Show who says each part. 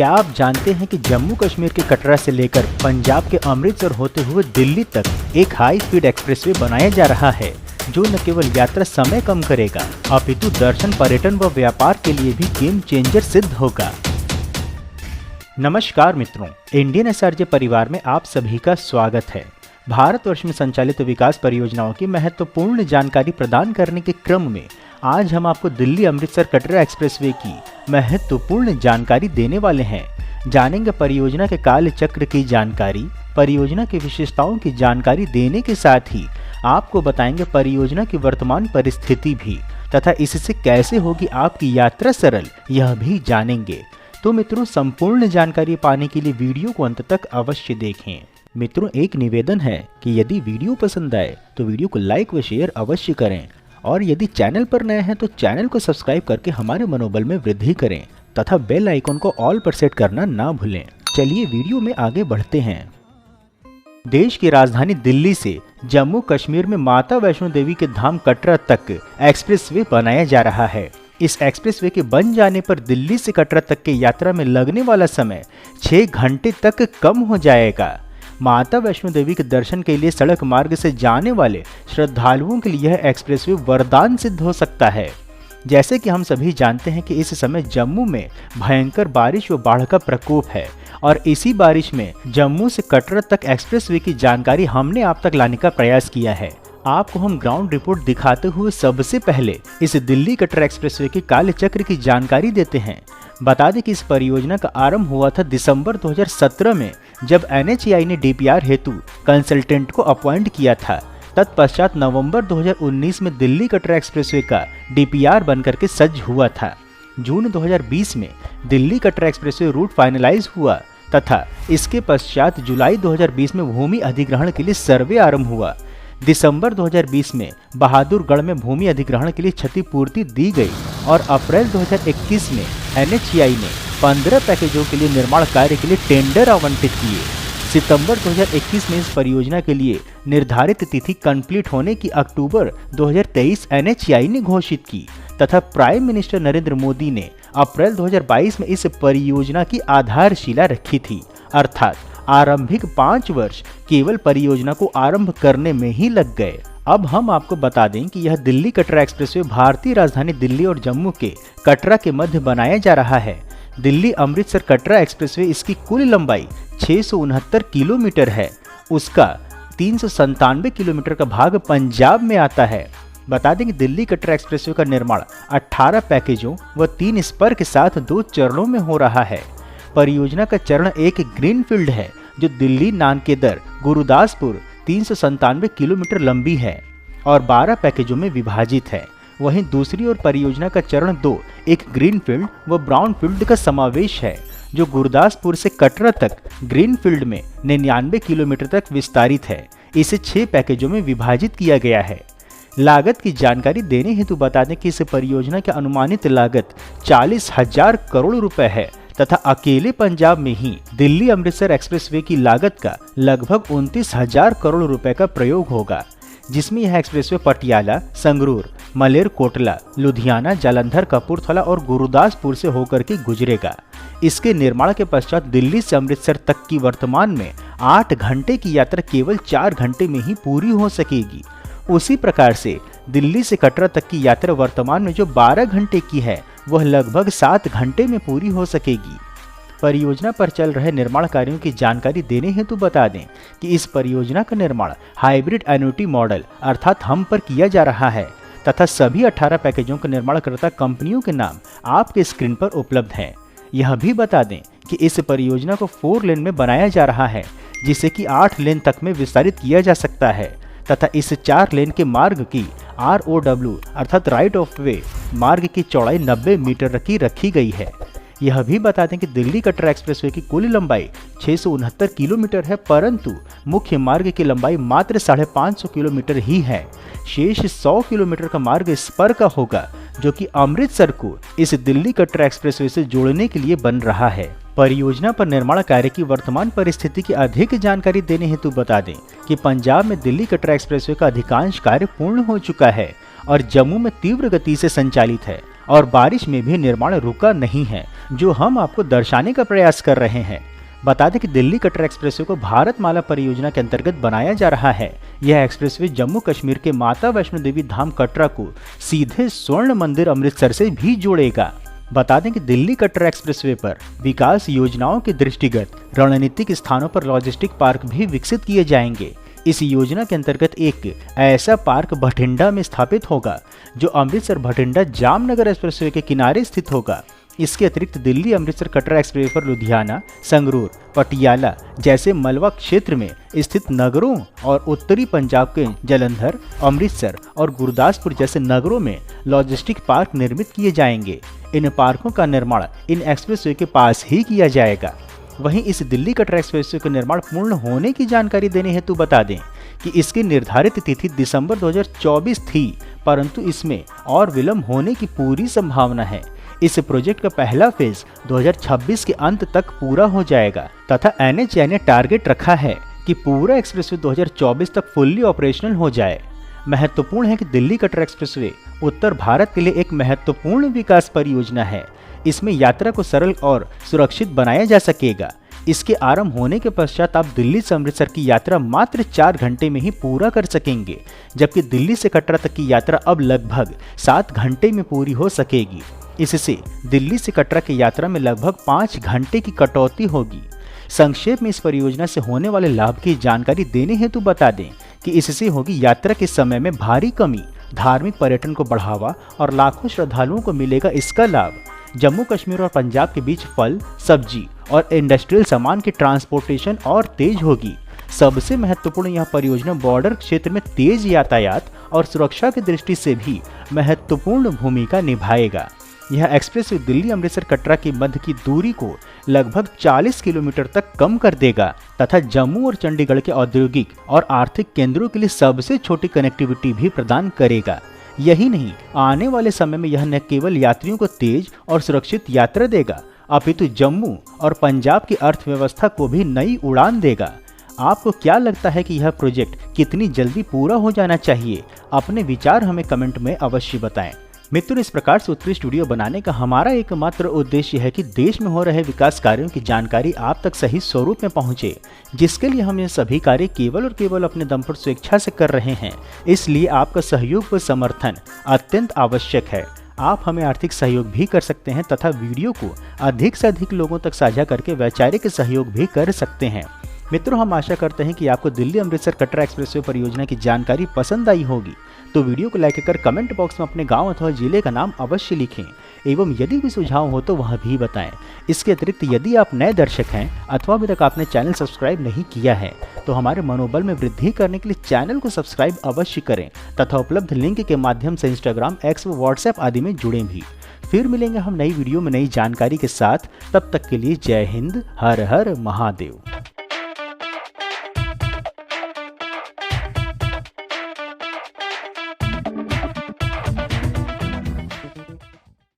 Speaker 1: क्या आप जानते हैं कि जम्मू कश्मीर के कटरा से लेकर पंजाब के अमृतसर होते हुए दिल्ली तक एक हाई स्पीड एक्सप्रेसवे बनाया जा रहा है, जो न केवल यात्रा समय कम करेगा अपितु दर्शन, पर्यटन व व्यापार के लिए भी गेम चेंजर सिद्ध होगा। नमस्कार मित्रों, इंडियन एसआरजे परिवार में आप सभी का स्वागत है। भारतवर्ष में संचालित विकास परियोजनाओं की महत्वपूर्ण जानकारी प्रदान करने के क्रम में आज हम आपको दिल्ली अमृतसर कटरा एक्सप्रेसवे की महत्वपूर्ण जानकारी देने वाले हैं। जानेंगे परियोजना के काल चक्र की जानकारी, परियोजना की विशेषताओं की जानकारी देने के साथ ही आपको बताएंगे परियोजना की वर्तमान परिस्थिति भी तथा इससे कैसे होगी आपकी यात्रा सरल, यह भी जानेंगे। तो मित्रों, संपूर्ण जानकारी पाने के लिए वीडियो को अंत तक अवश्य देखें। मित्रों, एक निवेदन है कि यदि वीडियो पसंद आए तो वीडियो को लाइक व शेयर अवश्य करें और यदि चैनल पर नए हैं तो चैनल को सब्सक्राइब करके हमारे मनोबल में वृद्धि करें तथा बेल आइकन को ऑल पर सेट करना ना भूलें। चलिए वीडियो में आगे बढ़ते हैं। देश की राजधानी दिल्ली से जम्मू कश्मीर में माता वैष्णो देवी के धाम कटरा तक एक्सप्रेसवे बनाया जा रहा है। इस एक्सप्रेसवे के बन जाने पर दिल्ली से कटरा तक की यात्रा में लगने वाला समय 6 घंटे तक कम हो जाएगा। माता वैष्णो देवी के दर्शन के लिए सड़क मार्ग से जाने वाले श्रद्धालुओं के लिए यह एक्सप्रेसवे वरदान सिद्ध हो सकता है। जैसे कि हम सभी जानते हैं कि इस समय जम्मू में भयंकर बारिश व बाढ़ का प्रकोप है और इसी बारिश में जम्मू से कटरा तक एक्सप्रेसवे की जानकारी हमने आप तक लाने का प्रयास किया है। आपको हम ग्राउंड रिपोर्ट दिखाते हुए सबसे पहले इस दिल्ली कटरा एक्सप्रेसवे के काल चक्र की जानकारी देते हैं। बता दें कि इस परियोजना का आरंभ हुआ था दिसंबर 2017 में, जब NHAI ने DPR हेतु कंसल्टेंट को अपॉइंट किया था। तत्पश्चात नवंबर 2019 में दिल्ली कटरा एक्सप्रेसवे का DPR बनकर के सज्ज हुआ था। जून 2020 में Delhi Katra expressway route finalize हुआ तथा इसके पश्चात जुलाई 2020 में भूमि अधिग्रहण के लिए सर्वे आरंभ हुआ। दिसंबर 2020 में बहादुरगढ़ में भूमि अधिग्रहण के लिए क्षतिपूर्ति दी गई और अप्रैल 2021 में NHAI ने 15 पैकेजों के लिए निर्माण कार्य के लिए टेंडर आवंटित किए। सितंबर 2021 में इस परियोजना के लिए निर्धारित तिथि कंप्लीट होने की अक्टूबर 2023 NHAI ने घोषित की तथा प्राइम मिनिस्टर नरेंद्र मोदी ने अप्रैल 2022 में इस परियोजना की आधारशिला रखी थी। अर्थात आरंभिक 5 वर्ष केवल परियोजना को आरंभ करने में ही लग गए। अब हम आपको बता दें कि यह दिल्ली कटरा एक्सप्रेसवे भारतीय राजधानी दिल्ली और जम्मू के कटरा के मध्य बनाया जा रहा है। दिल्ली अमृतसर कटरा एक्सप्रेसवे इसकी कुल लंबाई 669 किलोमीटर है। उसका 397 किलोमीटर का भाग पंजाब में आता है। बता दें कि दिल्ली कटरा एक्सप्रेसवे का निर्माण 18 पैकेजों व 3 स्पर के साथ 2 चरणों में हो रहा है। परियोजना का चरण 1 ग्रीनफील्ड है, जो दिल्ली नानकेदर गुरुदासपुर 397 किलोमीटर लंबी है और 12 पैकेजों में विभाजित है। वहीं दूसरी ओर परियोजना का चरण 2 एक ग्रीनफील्ड व ब्राउनफील्ड का समावेश है, जो गुरुदासपुर से कटरा तक ग्रीनफील्ड में 99 किलोमीटर तक विस्तारित है। इसे 6 पैकेजों में विभाजित किया गया है। लागत की जानकारी देने हेतु बता दें कि इस परियोजना की अनुमानित लागत 40,000 करोड़ रुपए है तथा अकेले पंजाब में ही दिल्ली अमृतसर एक्सप्रेसवे की लागत का लगभग 29,000 करोड़ रुपए का प्रयोग होगा, जिसमें यह एक्सप्रेसवे पटियाला, संगरूर, मलेरकोटला, लुधियाना, जालंधर, कपूरथला और गुरुदासपुर से होकर के गुजरेगा। इसके निर्माण के पश्चात दिल्ली से अमृतसर तक की वर्तमान में 8 घंटे की यात्रा केवल 4 घंटे में ही पूरी हो सकेगी। उसी प्रकार से दिल्ली से कटरा तक की यात्रा वर्तमान में जो 12 घंटे की है, वह लगभग 7 घंटे में पूरी हो सकेगी। परियोजना पर चल रहे निर्माण कार्यों की जानकारी देने हेतु बता दें कि इस परियोजना का निर्माण हाइब्रिड एन्युटी मॉडल अर्थात हम पर किया जा रहा है तथा सभी 18 पैकेजों का निर्माणकर्ता कंपनियों के नाम आपके स्क्रीन पर उपलब्ध हैं। यह भी बता दें कि इस परियोजना को 4 लेन में बनाया जा रहा है, जिसे कि 8 लेन तक में विस्तारित किया जा सकता है तथा इस 4 लेन के मार्ग की ROW अर्थात राइट ऑफ वे मार्ग की चौड़ाई 90 मीटर की रखी गई है। यह भी बता दें कि दिल्ली कटरा एक्सप्रेसवे की कुल लंबाई 669 किलोमीटर है, परंतु मुख्य मार्ग की लंबाई मात्र 550 किलोमीटर ही है। शेष 100 किलोमीटर का मार्ग स्पर का होगा, जो कि अमृतसर को इस दिल्ली कटरा एक्सप्रेसवे से जोड़ने के लिए बन रहा है। परियोजना पर निर्माण कार्य की वर्तमान परिस्थिति की अधिक जानकारी देने हेतु बता दें कि पंजाब में दिल्ली कटरा एक्सप्रेसवे का अधिकांश कार्य पूर्ण हो चुका है और जम्मू में तीव्र गति से संचालित है और बारिश में भी निर्माण रुका नहीं है, जो हम आपको दर्शाने का प्रयास कर रहे हैं। बता दें कि दिल्ली कटरा एक्सप्रेसवे को भारतमाला परियोजना के अंतर्गत बनाया जा रहा है। यह एक्सप्रेसवे जम्मू कश्मीर के माता वैष्णो देवी धाम कटरा को सीधे स्वर्ण मंदिर अमृतसर से भी जोड़ेगा। बता दें कि दिल्ली कटरा एक्सप्रेसवे पर विकास योजनाओं के दृष्टिगत रणनीतिक स्थानों पर लॉजिस्टिक पार्क भी विकसित किए जाएंगे। इस योजना के अंतर्गत एक ऐसा पार्क भटिंडा में स्थापित होगा, जो अमृतसर भटिंडा जामनगर एक्सप्रेसवे के किनारे स्थित होगा। इसके अतिरिक्त दिल्ली अमृतसर कटरा एक्सप्रेस पर लुधियाना, संगरूर, पटियाला जैसे मलवा क्षेत्र में स्थित नगरों और उत्तरी पंजाब के जलंधर, अमृतसर और गुरदासपुर जैसे नगरों में लॉजिस्टिक पार्क निर्मित किए जाएंगे। इन पार्कों का निर्माण इन एक्सप्रेसवे के पास ही किया जाएगा। वहीं इस दिल्ली कटरा एक्सप्रेसवे का निर्माण पूर्ण होने की जानकारी देने हेतु बता दें कि इसकी निर्धारित तिथि दिसंबर 2024 थी, परंतु इसमें और विलंब होने की पूरी संभावना है। इस प्रोजेक्ट का पहला फेज 2026 के अंत तक पूरा हो जाएगा तथा NHAI ने टारगेट रखा है कि पूरा एक्सप्रेसवे 2024 तक फुल्ली ऑपरेशनल हो जाए। महत्वपूर्ण है कि दिल्ली कटरा एक्सप्रेसवे उत्तर भारत के लिए एक महत्वपूर्ण विकास परियोजना है। इसमें यात्रा को सरल और सुरक्षित बनाया जा सकेगा। इसके आरंभ होने के पश्चात आप दिल्ली से अमृतसर की यात्रा मात्र 4 घंटे में ही पूरा कर सकेंगे, जबकि दिल्ली से कटरा तक की यात्रा अब लगभग 7 घंटे में पूरी हो सकेगी। इससे दिल्ली से कटरा की यात्रा में लगभग 5 घंटे की कटौती होगी। संक्षेप में इस परियोजना से होने वाले लाभ की जानकारी देने हेतु बता दें कि इससे होगी यात्रा के समय में भारी कमी, धार्मिक पर्यटन को बढ़ावा और लाखों श्रद्धालुओं को मिलेगा इसका लाभ। जम्मू कश्मीर और पंजाब के बीच फल, सब्जी और इंडस्ट्रियल सामान की ट्रांसपोर्टेशन और तेज होगी। सबसे महत्वपूर्ण यह परियोजना बॉर्डर क्षेत्र में तेज यातायात और सुरक्षा की दृष्टि से भी महत्वपूर्ण भूमिका निभाएगा। यह एक्सप्रेस दिल्ली अमृतसर कटरा की मध्य की दूरी को लगभग 40 किलोमीटर तक कम कर देगा तथा जम्मू और चंडीगढ़ के औद्योगिक और आर्थिक केंद्रों के लिए सबसे छोटी कनेक्टिविटी भी प्रदान करेगा। यही नहीं, आने वाले समय में यह न केवल यात्रियों को तेज और सुरक्षित यात्रा देगा, अपितु जम्मू और पंजाब की अर्थव्यवस्था को भी नई उड़ान देगा। आपको क्या लगता है कि यह प्रोजेक्ट कितनी जल्दी पूरा हो जाना चाहिए? अपने विचार हमें कमेंट में अवश्य बताएं। मित्रों, इस प्रकार से उत्कृष्ट वीडियो बनाने का हमारा एकमात्र उद्देश्य है कि देश में हो रहे विकास कार्यों की जानकारी आप तक सही स्वरूप में पहुंचे, जिसके लिए हम ये सभी कार्य केवल और केवल अपने दम पर स्वेच्छा से कर रहे हैं। इसलिए आपका सहयोग व समर्थन अत्यंत आवश्यक है। आप हमें आर्थिक सहयोग भी कर सकते हैं तथा वीडियो को अधिक से अधिक लोगों तक साझा करके वैचारिक सहयोग भी कर सकते हैं। मित्रों, हम आशा करते हैं कि आपको दिल्ली अमृतसर कटरा एक्सप्रेसवे परियोजना की जानकारी पसंद आई होगी। तो वीडियो को लाइक कर कमेंट बॉक्स में अपने गांव अथवा जिले का नाम अवश्य लिखें एवं यदि कोई सुझाव हो तो वह भी बताएं। इसके अतिरिक्त यदि आप नए दर्शक हैं अथवा अभी तक आपने चैनल सब्सक्राइब नहीं किया है तो हमारे मनोबल में वृद्धि करने के लिए चैनल को सब्सक्राइब अवश्य करें तथा उपलब्ध लिंक के माध्यम से इंस्टाग्राम, एक्स व व्हाट्सएप आदि में जुड़ें भी। फिर मिलेंगे हम नई वीडियो में नई जानकारी के साथ। तब तक के लिए जय हिंद, हर हर महादेव।